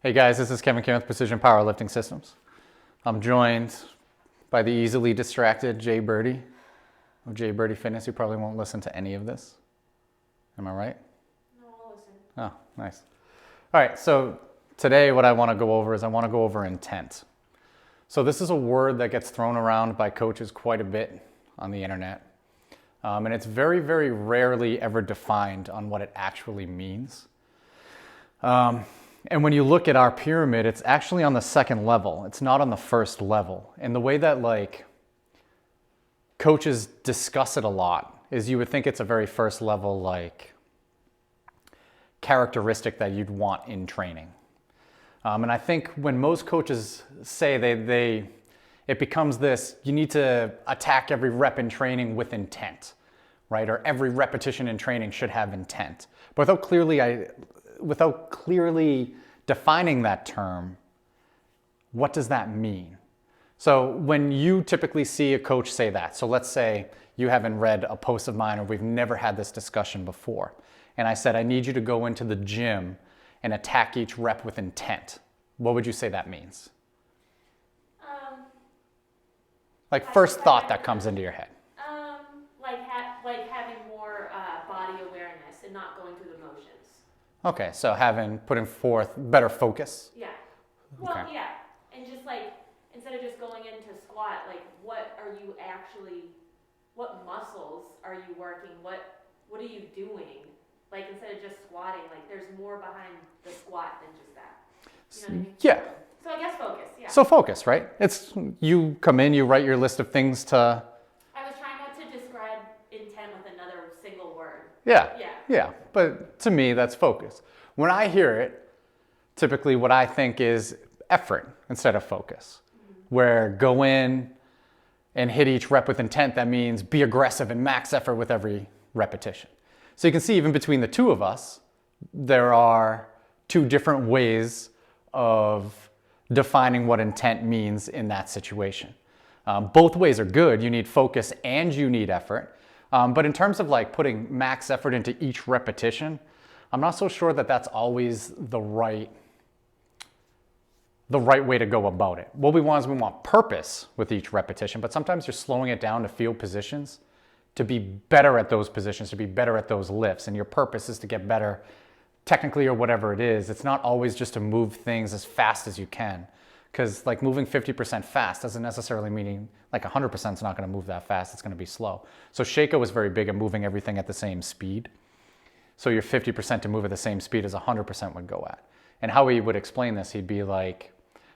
Hey guys, this is Kevin Kim with Precision Powerlifting Systems. I'm joined by the easily distracted Jay Birdie of Jay Birdie Fitness, who probably won't listen to any of this. Am I right? No, I'll listen. Oh, nice. All right, so today what I want to go over is I want to go over intent. So this is a word that gets thrown around by coaches quite a bit on the internet. And it's very, very rarely ever defined on what it actually means. And when you look at our pyramid, it's actually on the second level. It's not on the first level. And the way that coaches discuss it a lot is you would think it's a very first level characteristic that you'd want in training. And I think when most coaches say it becomes this, you need to attack every rep in training with intent, right? Or every repetition in training should have intent. But without clearly defining that term, what does that mean? So when you typically see a coach say that, so let's say you haven't read a post of mine or we've never had this discussion before, and I said, I need you to go into the gym and attack each rep with intent. What would you say that means? First thought that comes into your head. Like having more body awareness and not going through the motions. Okay, so putting forth better focus. Yeah. Well, Okay. yeah. And just instead of just going into squat, what muscles are you working? What are you doing? Instead of just squatting, there's more behind the squat than just that. You know what I mean? Yeah. So I guess focus, yeah. So focus, right? It's you come in, you write your list of things to. I was trying not to describe intent with another single word. Yeah. Yeah. Yeah. But to me, that's focus. When I hear it, typically what I think is effort instead of focus. Mm-hmm. Where go in and hit each rep with intent, that means be aggressive and max effort with every repetition. So you can see even between the two of us, there are two different ways of defining what intent means in that situation. Both ways are good. You need focus and you need effort. But in terms of putting max effort into each repetition, I'm not so sure that that's always the right way to go about it. What we want is we want purpose with each repetition, but sometimes you're slowing it down to field positions, to be better at those positions, to be better at those lifts, and your purpose is to get better technically or whatever it is. It's not always just to move things as fast as you can, because moving 50% fast doesn't necessarily mean 100% is not going to move that fast. It's going to be slow. So Sheiko was very big at moving everything at the same speed. So your 50% to move at the same speed as 100% would go at. And how he would explain this, he'd be like,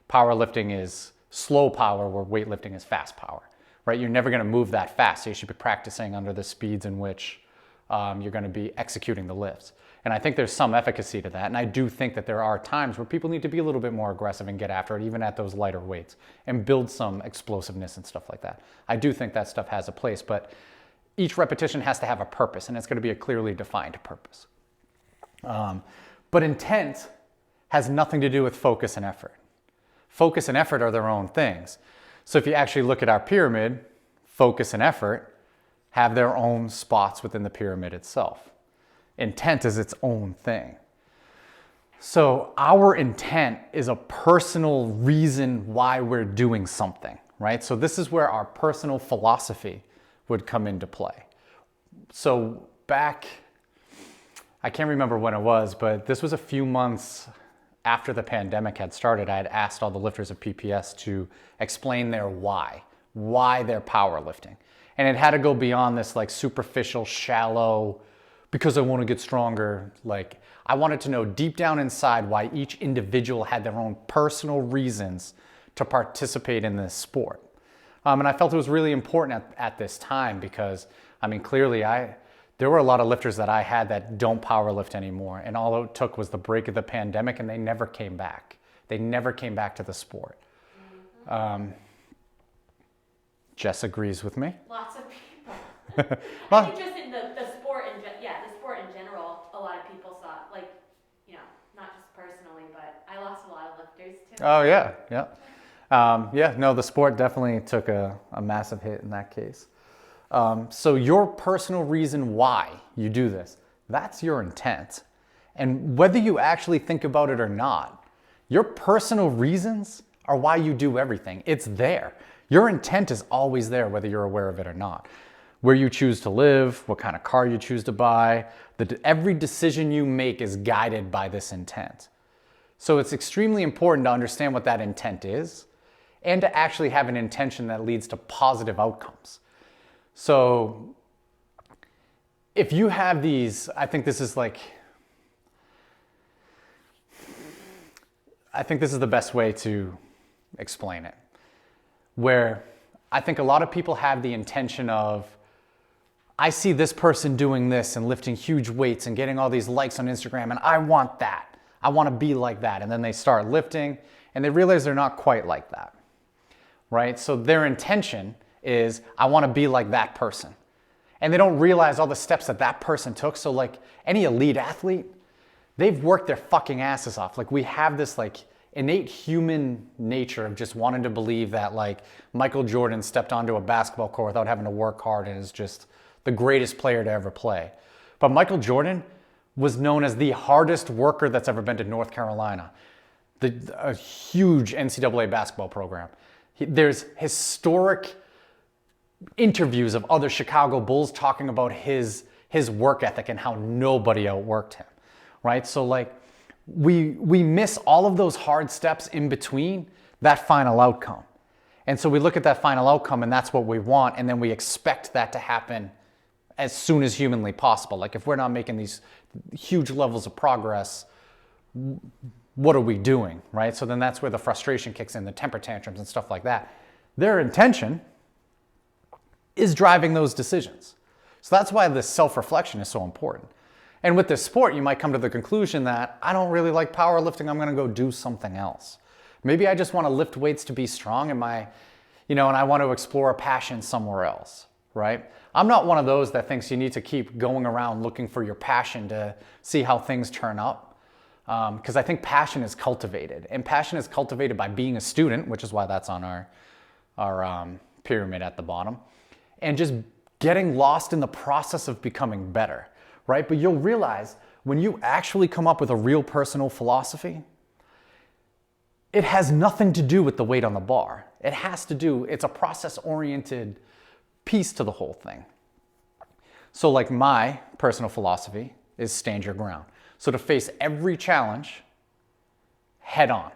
powerlifting is slow power where weightlifting is fast power, right? You're never going to move that fast. So you should be practicing under the speeds in which you're going to be executing the lifts. And I think there's some efficacy to that. And I do think that there are times where people need to be a little bit more aggressive and get after it, even at those lighter weights, and build some explosiveness and stuff like that. I do think that stuff has a place, but each repetition has to have a purpose, and it's going to be a clearly defined purpose. But intent has nothing to do with focus and effort. Focus and effort are their own things. So if you actually look at our pyramid, focus and effort have their own spots within the pyramid itself. Intent is its own thing. So our intent is a personal reason why we're doing something, right? So this is where our personal philosophy would come into play. So back, I can't remember when it was, but this was a few months after the pandemic had started. I had asked all the lifters of PPS to explain their why they're powerlifting. And it had to go beyond this superficial, shallow, because I want to get stronger. I wanted to know deep down inside why each individual had their own personal reasons to participate in this sport. And I felt it was really important at this time because, clearly there were a lot of lifters that I had that don't powerlift anymore. And all it took was the break of the pandemic and they never came back. They never came back to the sport. Jess agrees with me. Lots of people. I think just in the sport the sport in general, a lot of people saw, not just personally, but I lost a lot of lifters too. Oh yeah, yeah. The sport definitely took a massive hit in that case. So your personal reason why you do this, that's your intent. And whether you actually think about it or not, Your personal reasons are why you do everything. It's there. Your intent is always there, whether you're aware of it or not. Where you choose to live, what kind of car you choose to buy, every decision you make is guided by this intent. So it's extremely important to understand what that intent is and to actually have an intention that leads to positive outcomes. So if you have these, I think this is the best way to explain it. Where I think a lot of people have the intention of, I see this person doing this and lifting huge weights and getting all these likes on Instagram, and I want that. I want to be like that. And then they start lifting and they realize they're not quite like that, right? So their intention is, I want to be like that person. And they don't realize all the steps that that person took. So like any elite athlete, they've worked their fucking asses off. Like we have this like innate human nature of just wanting to believe that like Michael Jordan stepped onto a basketball court without having to work hard and is just the greatest player to ever play. But Michael Jordan was known as the hardest worker that's ever been to North Carolina, a huge NCAA basketball program. There's historic interviews of other Chicago Bulls talking about his work ethic and how nobody outworked him, right? So like we miss all of those hard steps in between that final outcome. And so we look at that final outcome and that's what we want, and then we expect that to happen as soon as humanly possible. Like if we're not making these huge levels of progress, what are we doing, right? So then that's where the frustration kicks in, the temper tantrums and stuff like that. Their intention is driving those decisions. So that's why this self-reflection is so important. And with this sport, you might come to the conclusion that I don't really like powerlifting, I'm gonna go do something else. Maybe I just wanna lift weights to be strong and and I want to explore a passion somewhere else, right? I'm not one of those that thinks you need to keep going around looking for your passion to see how things turn up. Because I think passion is cultivated, and passion is cultivated by being a student, which is why that's on our pyramid at the bottom, and just getting lost in the process of becoming better, right? But you'll realize when you actually come up with a real personal philosophy, it has nothing to do with the weight on the bar. It's a process-oriented piece to the whole thing. So like my personal philosophy is stand your ground. So to face every challenge head on.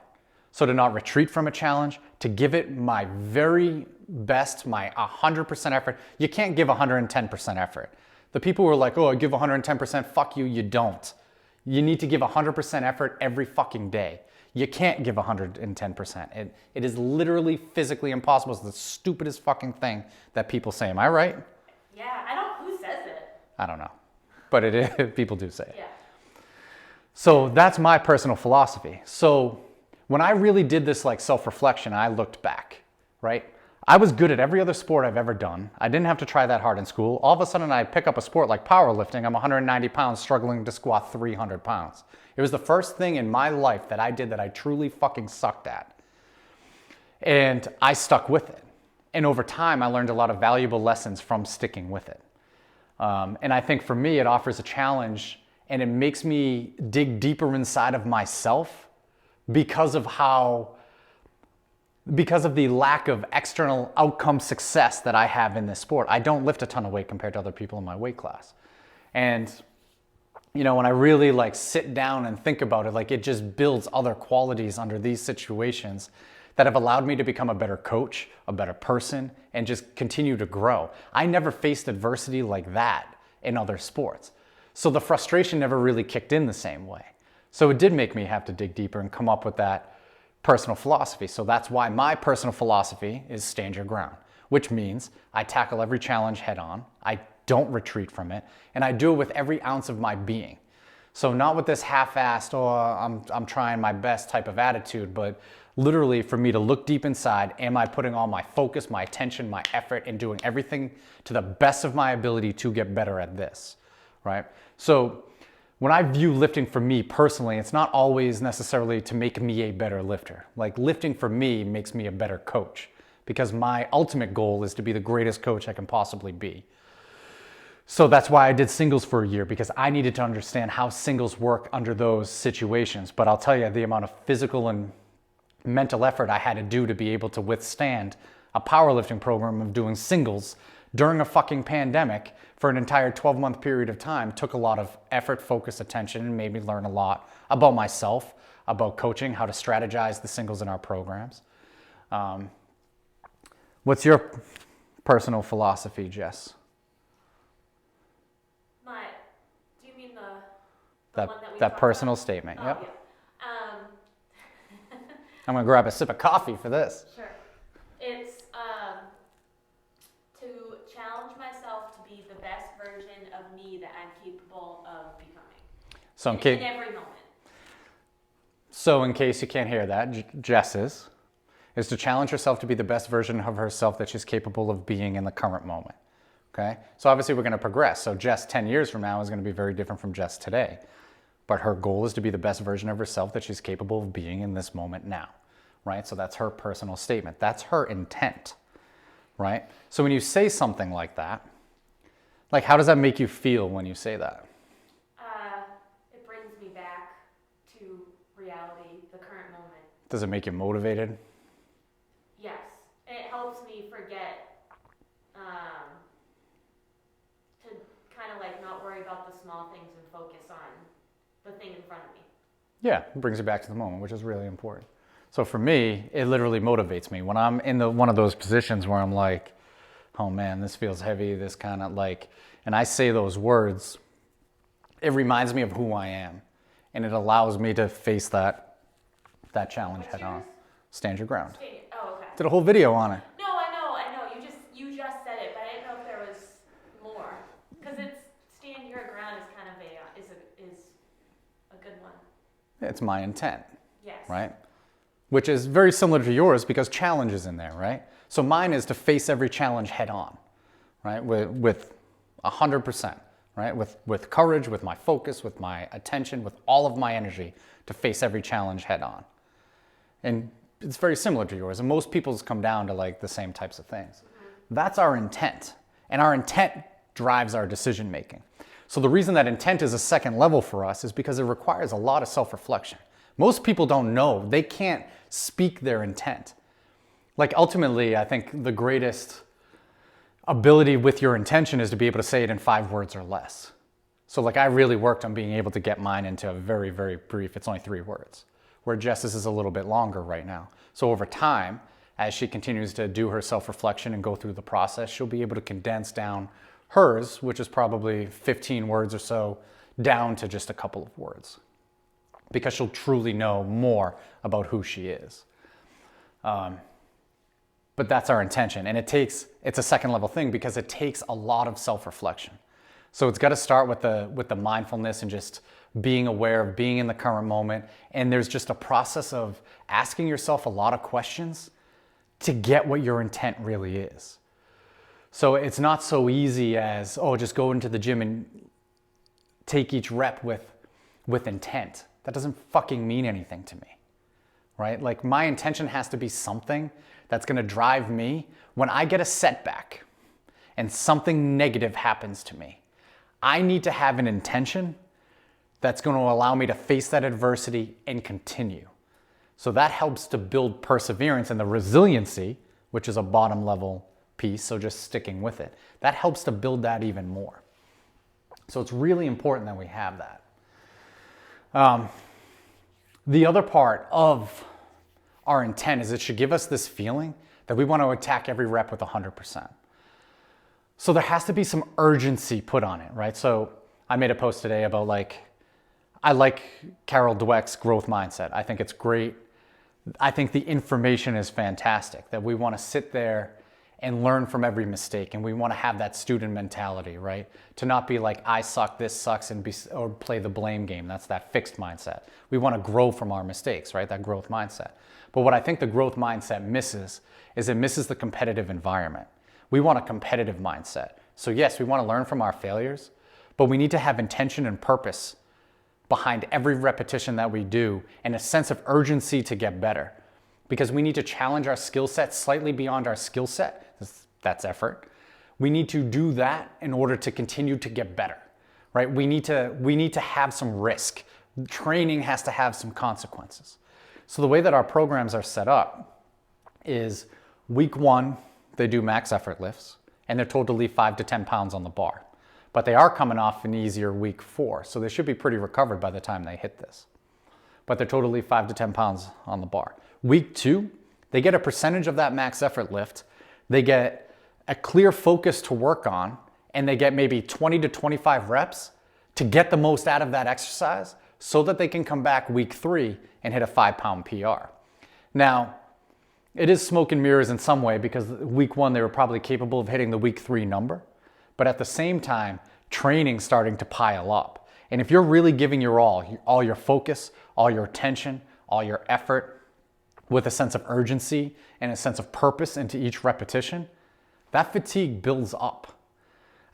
So to not retreat from a challenge, to give it my very best, my 100% effort. You can't give 110% effort. The people who are like, oh, I give 110%, fuck you, you don't. You need to give 100% effort every fucking day. You can't give 110%. It is literally physically impossible. It's the stupidest fucking thing that people say. Am I right? Yeah, who says it? I don't know. But it is, people do say it. Yeah. So that's my personal philosophy. So when I really did this like self-reflection, I looked back, right? I was good at every other sport I've ever done. I didn't have to try that hard in school. All of a sudden I pick up a sport like powerlifting. I'm 190 pounds struggling to squat 300 pounds. It was the first thing in my life that I did that I truly fucking sucked at. And I stuck with it. And over time, I learned a lot of valuable lessons from sticking with it. And I think for me, it offers a challenge, and it makes me dig deeper inside of myself because of the lack of external outcome success that I have in this sport. I don't lift a ton of weight compared to other people in my weight class. And when I really like sit down and think about it, like it just builds other qualities under these situations that have allowed me to become a better coach, a better person, and just continue to grow. I never faced adversity like that in other sports. So the frustration never really kicked in the same way. So it did make me have to dig deeper and come up with that personal philosophy. So that's why my personal philosophy is stand your ground, which means I tackle every challenge head on. I don't retreat from it, and I do it with every ounce of my being. So not with this half-assed, I'm trying my best type of attitude, but literally for me to look deep inside, am I putting all my focus, my attention, my effort, and doing everything to the best of my ability to get better at this, right? So when I view lifting for me personally, it's not always necessarily to make me a better lifter. Like lifting for me makes me a better coach, because my ultimate goal is to be the greatest coach I can possibly be. So that's why I did singles for a year, because I needed to understand how singles work under those situations. But I'll tell you, the amount of physical and mental effort I had to do to be able to withstand a powerlifting program of doing singles during a fucking pandemic for an entire 12-month period of time took a lot of effort, focus, attention, and made me learn a lot about myself, about coaching, how to strategize the singles in our programs. What's your personal philosophy, Jess? Do you mean the one that we That talked personal about? statement, Oh, yep. yeah. I'm gonna grab a sip of coffee for this. Sure. It's to challenge myself to be the best version of me that I'm capable of becoming. So In every moment. So in case you can't hear that, Jess is to challenge herself to be the best version of herself that she's capable of being in the current moment. Okay? So obviously we're going to progress. So Jess 10 years from now is going to be very different from Jess today. But her goal is to be the best version of herself that she's capable of being in this moment now. Right? So that's her personal statement. That's her intent. Right? So when you say something like that, like how does that make you feel when you say that? It brings me back to reality, the current moment. Does it make you motivated? Yes. It helps me forget to kind of like not worry about the small things and focus on the thing in front of me. Yeah, it brings you back to the moment, which is really important. So for me, it literally motivates me when I'm in one of those positions where I'm like, oh man, this feels heavy, this kind of like, and I say those words, it reminds me of who I am, and it allows me to face that challenge What's head on. yours? Stand your ground. Oh, okay. Did a whole video on it. No, I know. You just said it, but I didn't know if there was more. Because it's stand your ground is kind of is a good one. It's my intent, Yes. right? Which is very similar to yours because challenge is in there, right? So mine is to face every challenge head on, right? With 100%, right? With courage, with my focus, with my attention, with all of my energy to face every challenge head on. And it's very similar to yours. And most people's come down to like the same types of things. Mm-hmm. That's our intent. And our intent drives our decision making. So the reason that intent is a second level for us is because it requires a lot of self-reflection. Most people don't know. They can't speak their intent. Like ultimately, I think the greatest ability with your intention is to be able to say it in 5 words or less. So like I really worked on being able to get mine into a very, very brief, it's only 3 words, where Jess's is a little bit longer right now. So over time, as she continues to do her self-reflection and go through the process, she'll be able to condense down hers, which is probably 15 words or so, down to just a couple of words, because she'll truly know more about who she is. But that's our intention. And it's a second level thing because it takes a lot of self-reflection. So it's got to start with the mindfulness and just being aware of being in the current moment. And there's just a process of asking yourself a lot of questions to get what your intent really is. So it's not so easy as, oh, just go into the gym and take each rep with intent. That doesn't fucking mean anything to me, right? Like my intention has to be something that's going to drive me when I get a setback and something negative happens to me. I need to have an intention that's going to allow me to face that adversity and continue. So that helps to build perseverance and the resiliency, which is a bottom level piece, so just sticking with it. That helps to build that even more. So it's really important that we have that. The other part of our intent is it should give us this feeling that we want to attack every rep with 100%. So there has to be some urgency put on it, right? So I made a post today about I like Carol Dweck's growth mindset. I think it's great. I think the information is fantastic, that we want to sit there and learn from every mistake. And we want to have that student mentality, right? To not be like, I suck, this sucks, or play the blame game. That's that fixed mindset. We want to grow from our mistakes, right? That growth mindset. But what I think the growth mindset misses is it misses the competitive environment. We want a competitive mindset. So yes, we want to learn from our failures, but we need to have intention and purpose behind every repetition that we do and a sense of urgency to get better. Because we need to challenge our skill set slightly beyond our skill set. That's effort. We need to do that in order to continue to get better, right? We need to have some risk. Training has to have some consequences. So the way that our programs are set up is week 1, they do max effort lifts, and they're told to leave 5 to 10 pounds on the bar. But they are coming off an easier week 4, so they should be pretty recovered by the time they hit this. But they're told to leave 5 to 10 pounds on the bar. Week 2, they get a percentage of that max effort lift, they get a clear focus to work on, and they get maybe 20 to 25 reps to get the most out of that exercise so that they can come back week 3 and hit a 5-pound PR. Now, it is smoke and mirrors in some way because week 1 they were probably capable of hitting the week 3 number, but at the same time, training's starting to pile up. And if you're really giving your all your focus, all your attention, all your effort, with a sense of urgency and a sense of purpose into each repetition, that fatigue builds up.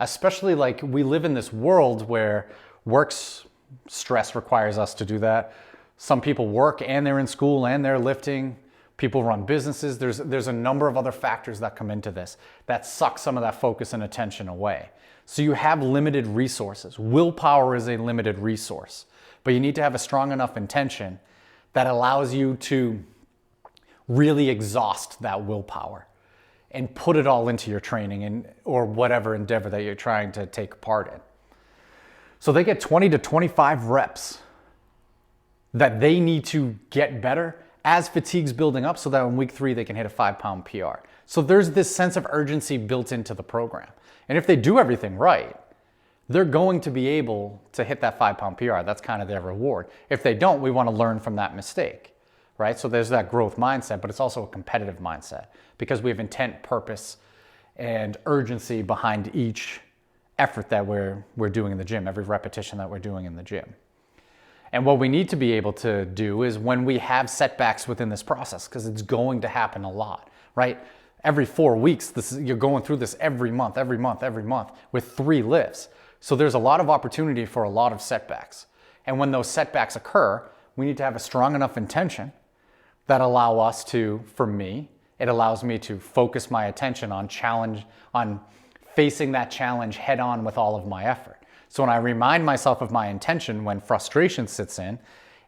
Especially like we live in this world where work's stress requires us to do that. Some people work and they're in school and they're lifting. People run businesses. There's a number of other factors that come into this that suck some of that focus and attention away. So you have limited resources. Willpower is a limited resource, but you need to have a strong enough intention that allows you to really exhaust that willpower and put it all into your training or whatever endeavor that you're trying to take part in. So they get 20 to 25 reps that they need to get better as fatigue's building up so that in week 3 they can hit a 5-pound PR. So there's this sense of urgency built into the program. And if they do everything right, they're going to be able to hit that 5-pound PR. That's kind of their reward. If they don't, we want to learn from that mistake, right? So there's that growth mindset, but it's also a competitive mindset because we have intent, purpose, and urgency behind each effort that we're doing in the gym, every repetition that we're doing in the gym. And what we need to be able to do is when we have setbacks within this process, because it's going to happen a lot, right? Every 4 weeks, you're going through this every month with 3 lifts. So there's a lot of opportunity for a lot of setbacks. And when those setbacks occur, we need to have a strong enough intention that allow us to, for me, it allows me to focus my attention on facing that challenge head on with all of my effort. So when I remind myself of my intention when frustration sits in,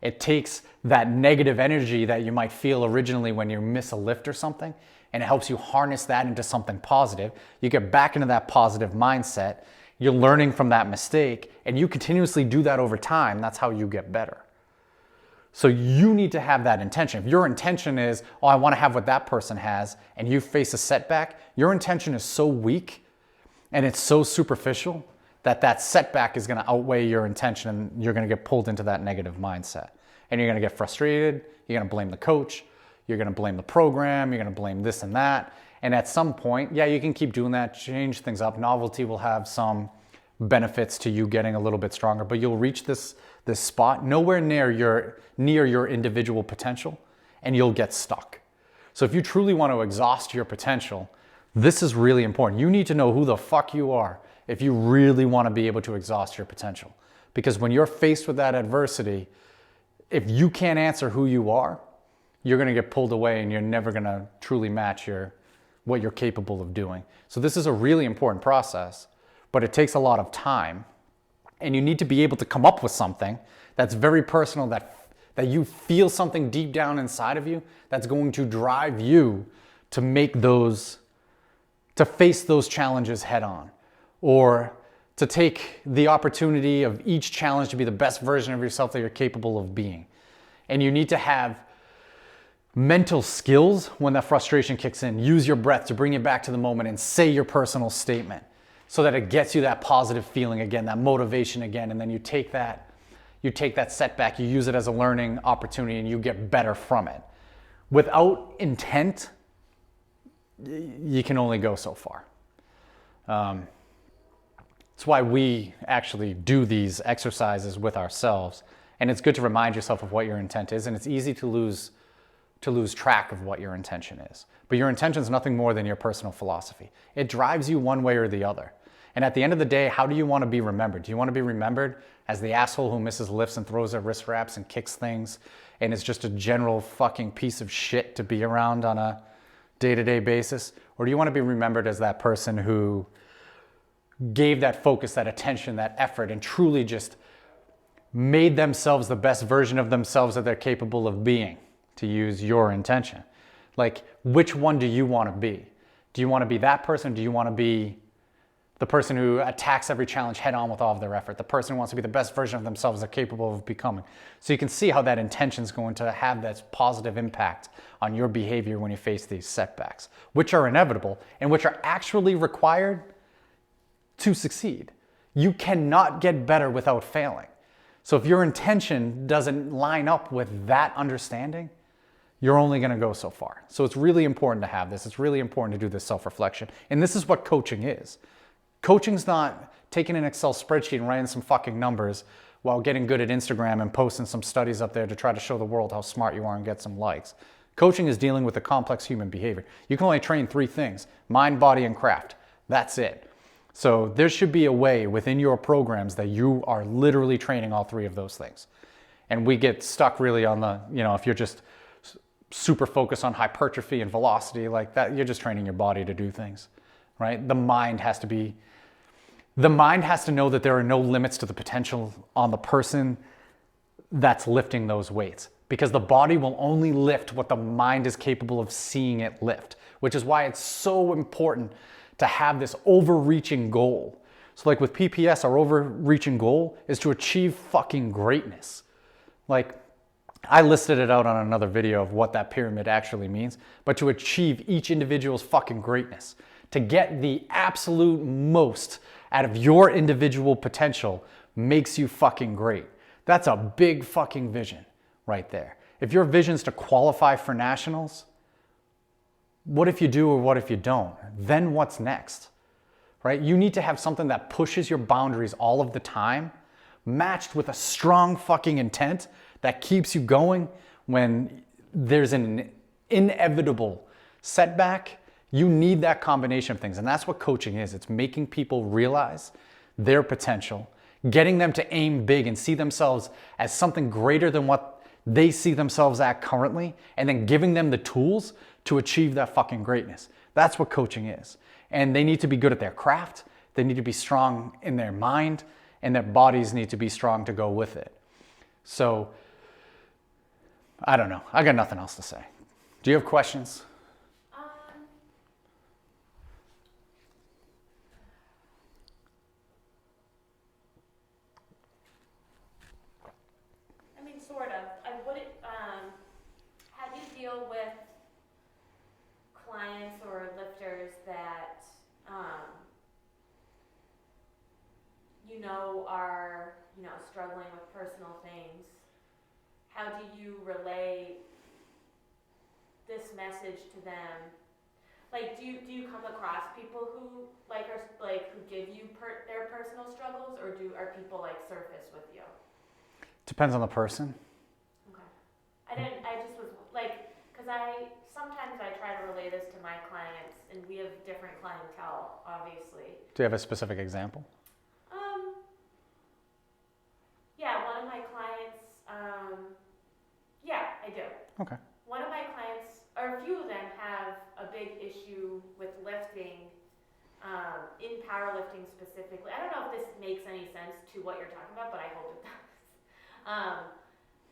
it takes that negative energy that you might feel originally when you miss a lift or something, and it helps you harness that into something positive. You get back into that positive mindset, you're learning from that mistake, and you continuously do that over time. That's how you get better. So you need to have that intention. If your intention is, oh, I want to have what that person has, and you face a setback, your intention is so weak and it's so superficial that setback is going to outweigh your intention and you're going to get pulled into that negative mindset. And you're going to get frustrated, you're going to blame the coach, you're going to blame the program, you're going to blame this and that. And at some point, yeah, you can keep doing that, change things up. Novelty will have some benefits to you getting a little bit stronger, but you'll reach this spot nowhere near your individual potential, and you'll get stuck. So if you truly want to exhaust your potential, this is really important. You need to know who the fuck you are if you really want to be able to exhaust your potential. Because when you're faced with that adversity, if you can't answer who you are, you're going to get pulled away and you're never going to truly match what you're capable of doing. So this is a really important process, but it takes a lot of time. And you need to be able to come up with something that's very personal, that you feel something deep down inside of you that's going to drive you to face those challenges head on, or to take the opportunity of each challenge to be the best version of yourself that you're capable of being. And you need to have mental skills when that frustration kicks in. Use your breath to bring you back to the moment and say your personal statement so that it gets you that positive feeling again, that motivation again, and then you take that setback, you use it as a learning opportunity and you get better from it. Without intent, you can only go so far. That's why we actually do these exercises with ourselves. And it's good to remind yourself of what your intent is. And it's easy to lose track of what your intention is. But your intention is nothing more than your personal philosophy. It drives you one way or the other. And at the end of the day, how do you want to be remembered? Do you want to be remembered as the asshole who misses lifts and throws their wrist wraps and kicks things and is just a general fucking piece of shit to be around on a day-to-day basis? Or do you want to be remembered as that person who gave that focus, that attention, that effort, and truly just made themselves the best version of themselves that they're capable of being, to use your intention. Like, which one do you want to be? Do you want to be that person? Do you want to be the person who attacks every challenge head on with all of their effort? The person who wants to be the best version of themselves they're capable of becoming. So you can see how that intention is going to have that positive impact on your behavior when you face these setbacks, which are inevitable and which are actually required to succeed. You cannot get better without failing. So if your intention doesn't line up with that understanding, you're only going to go so far. So it's really important to have this. It's really important to do this self-reflection. And this is what coaching is. Coaching's not taking an Excel spreadsheet and writing some fucking numbers while getting good at Instagram and posting some studies up there to try to show the world how smart you are and get some likes. Coaching is dealing with the complex human behavior. You can only train 3 things: mind, body, and craft. That's it. So there should be a way within your programs that you are literally training all 3 of those things. And we get stuck really on the, if you're just super focused on hypertrophy and velocity like that, you're just training your body to do things, right? The mind has to know that there are no limits to the potential on the person that's lifting those weights, because the body will only lift what the mind is capable of seeing it lift, which is why it's so important to have this overreaching goal. So like with PPS, our overreaching goal is to achieve fucking greatness. Like, I listed it out on another video of what that pyramid actually means, but to achieve each individual's fucking greatness, to get the absolute most out of your individual potential makes you fucking great. That's a big fucking vision right there. If your vision's to qualify for nationals, what if you do or what if you don't? Then what's next, right? You need to have something that pushes your boundaries all of the time, matched with a strong fucking intent that keeps you going when there's an inevitable setback. You need that combination of things. And that's what coaching is. It's making people realize their potential, getting them to aim big and see themselves as something greater than what they see themselves at currently, and then giving them the tools to achieve that fucking greatness. That's what coaching is. And they need to be good at their craft. They need to be strong in their mind, and their bodies need to be strong to go with it. So, I don't know. I got nothing else to say. Do you have questions? I mean, sort of. How do you deal with clients or lifters that, are, struggling with personal things? How do you relay this message to them? Like, do you come across people who who give you their personal struggles, or are people surface with you? Depends on the person. Okay. I just was because sometimes I try to relay this to my clients, and we have different clientele, obviously. Do you have a specific example? Yeah, one of my clients, yeah, I do. Okay. One of my clients, or a few of them, have a big issue with lifting, in powerlifting specifically. I don't know if this makes any sense to what you're talking about, but I hope it does.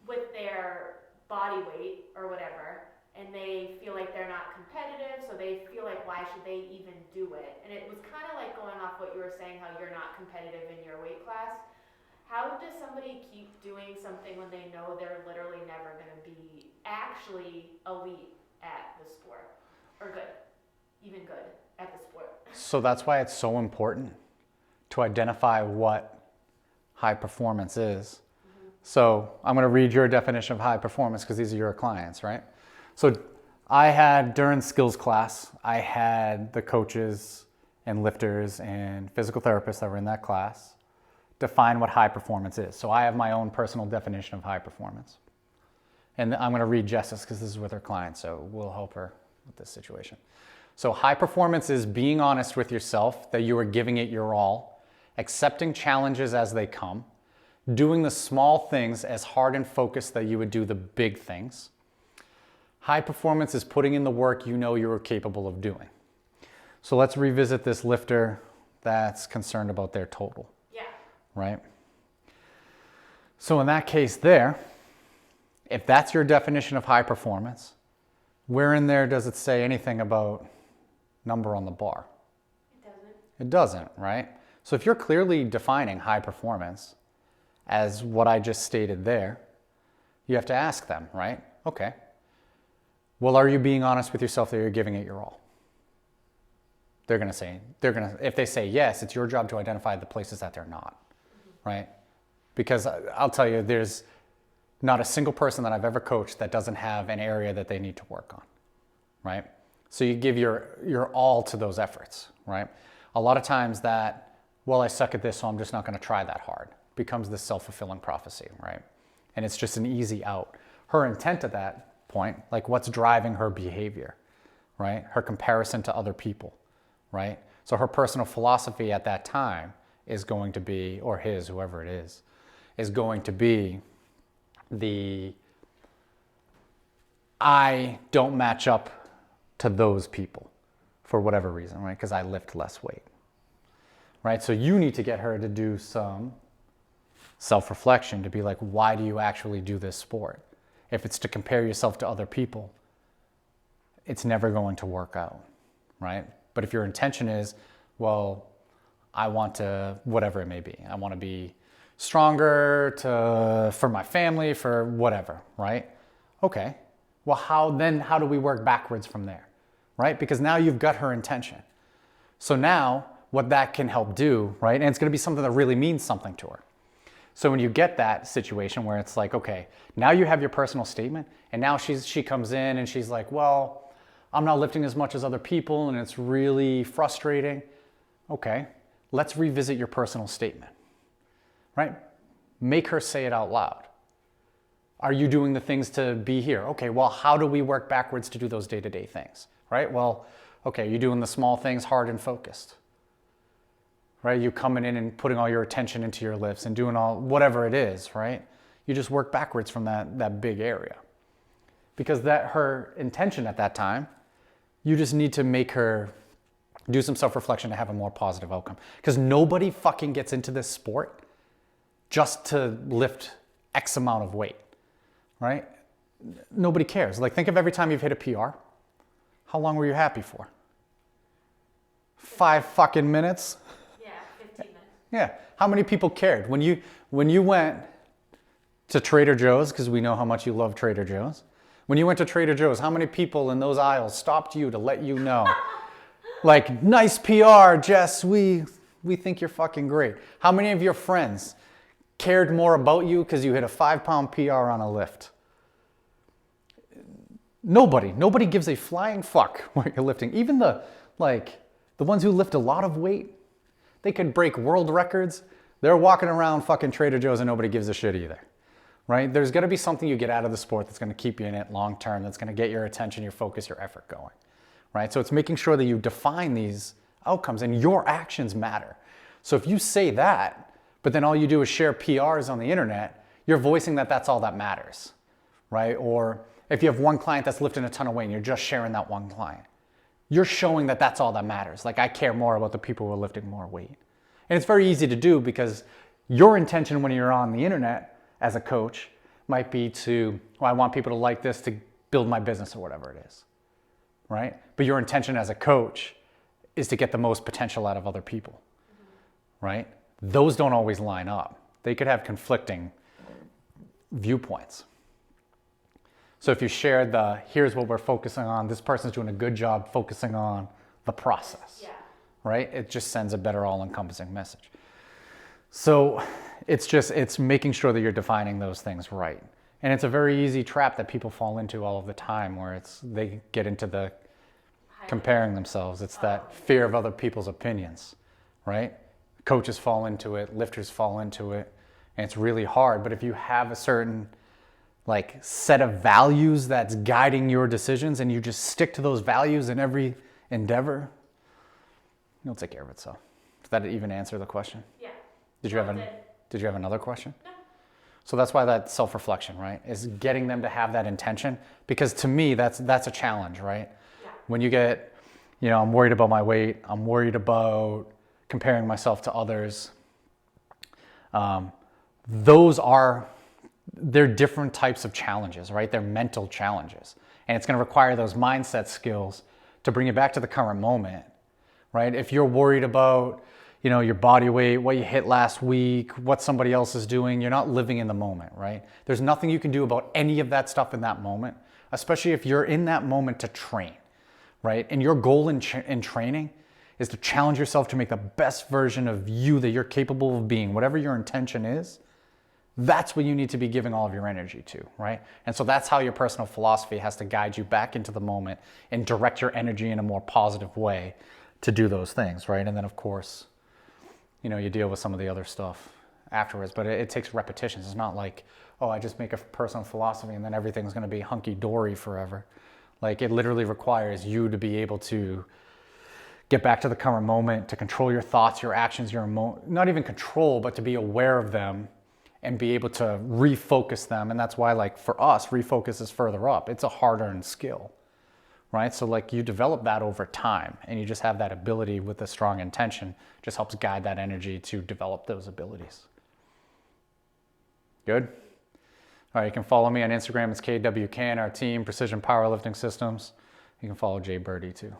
With their body weight or whatever, and they feel like they're not competitive, so they feel like, why should they even do it? And it was kind of like going off what you were saying, how you're not competitive in your weight class. How does somebody keep doing something when they know they're literally never going to be actually elite at the sport, or even good at the sport? So that's why it's so important to identify what high performance is. Mm-hmm. So I'm going to read your definition of high performance because these are your clients, right? So I had, during skills class, I had the coaches and lifters and physical therapists that were in that class define what high performance is. So I have my own personal definition of high performance. And I'm going to read Jess's because this is with her client, so we'll help her with this situation. So high performance is being honest with yourself that you are giving it your all, accepting challenges as they come, doing the small things as hard and focused that you would do the big things. High performance is putting in the work you know you're capable of doing. So let's revisit this lifter that's concerned about their total, Yeah. right? So in that case there, if that's your definition of high performance, where in there does it say anything about number on the bar? It doesn't. It doesn't, right? So if you're clearly defining high performance as what I just stated there, you have to ask them, right? Okay. Well, are you being honest with yourself that you're giving it your all? If they say yes, it's your job to identify the places that they're not, right? Because I'll tell you, there's not a single person that I've ever coached that doesn't have an area that they need to work on, right? So you give your all to those efforts, right? A lot of times that, well, I suck at this, so I'm just not going to try that hard, becomes this self-fulfilling prophecy, right? And it's just an easy out. Her intent at that point, like what's driving her behavior, right? Her comparison to other people, right? So her personal philosophy at that time is going to be, or his, whoever it is going to be I don't match up to those people for whatever reason, right? Because I lift less weight, right? So you need to get her to do some self-reflection to be like, why do you actually do this sport? If it's to compare yourself to other people, it's never going to work out, right? But if your intention is, well, I want to, whatever it may be, I want to be stronger for my family, for whatever, right? Okay. Well, how do we work backwards from there, right? Because now you've got her intention. So now what that can help do, right? And it's going to be something that really means something to her. So when you get that situation where it's like, okay, now you have your personal statement, and now she comes in and she's like, well, I'm not lifting as much as other people and it's really frustrating. Okay, let's revisit your personal statement, right? Make her say it out loud. Are you doing the things to be here? Okay, well, how do we work backwards to do those day-to-day things, right? Well, okay, you're doing the small things hard and focused, right? You coming in and putting all your attention into your lifts and doing all, whatever it is, right? You just work backwards from that big area. Because her intention at that time, you just need to make her do some self-reflection to have a more positive outcome. Because nobody fucking gets into this sport just to lift X amount of weight, right? Nobody cares. Like, think of every time you've hit a PR. How long were you happy for? 5 fucking minutes? Yeah, 15 minutes. Yeah. How many people cared? When you went to Trader Joe's, because we know how much you love Trader Joe's, when you went to Trader Joe's, how many people in those aisles stopped you to let you know, like, nice PR, Jess, we think you're fucking great. How many of your friends cared more about you because you hit a 5-pound PR on a lift? Nobody gives a flying fuck what you're lifting. Even the ones who lift a lot of weight, they could break world records. They're walking around fucking Trader Joe's and nobody gives a shit either, right? There's gonna be something you get out of the sport that's gonna keep you in it long term, that's gonna get your attention, your focus, your effort going, right? So it's making sure that you define these outcomes and your actions matter. So if you say that, but then all you do is share PRs on the internet, you're voicing that that's all that matters, right? Or if you have one client that's lifting a ton of weight and you're just sharing that one client, you're showing that that's all that matters. Like, I care more about the people who are lifting more weight. And it's very easy to do because your intention when you're on the internet as a coach might be to, well, I want people to like this to build my business or whatever it is, right? But your intention as a coach is to get the most potential out of other people, right? Those don't always line up. They could have conflicting viewpoints. So if you share here's what we're focusing on, this person's doing a good job focusing on the process, Yeah. right? It just sends a better all-encompassing message. So it's making sure that you're defining those things right. And it's a very easy trap that people fall into all of the time where they get into the comparing themselves. It's that fear of other people's opinions, right? Coaches fall into it, lifters fall into it, and it's really hard. But if you have a certain set of values that's guiding your decisions and you just stick to those values in every endeavor, it'll take care of itself. Did that even answer the question? Yeah. Did you have another question? No. So that's why that self-reflection, right, is getting them to have that intention. Because to me, that's a challenge, right? Yeah. When you get, I'm worried about my weight, I'm worried about, comparing myself to others. Those are, they're different types of challenges, right? They're mental challenges. And it's going to require those mindset skills to bring you back to the current moment, right? If you're worried about, your body weight, what you hit last week, what somebody else is doing, you're not living in the moment, right? There's nothing you can do about any of that stuff in that moment, especially if you're in that moment to train, right? And your goal in training is to challenge yourself to make the best version of you that you're capable of being, whatever your intention is. That's what you need to be giving all of your energy to, right? And so that's how your personal philosophy has to guide you back into the moment and direct your energy in a more positive way to do those things, right? And then, of course, you deal with some of the other stuff afterwards, but it takes repetitions. It's not like, oh, I just make a personal philosophy and then everything's going to be hunky-dory forever. Like, it literally requires you to be able to get back to the current moment, to control your thoughts, your actions, not even control, but to be aware of them and be able to refocus them. And that's why, like, for us, refocus is further up. It's a hard-earned skill, right? So, like, you develop that over time, and you just have that ability with a strong intention. Just helps guide that energy to develop those abilities. Good? All right, you can follow me on Instagram. It's KWCan, our team, Precision Powerlifting Systems. You can follow Jay Birdie too.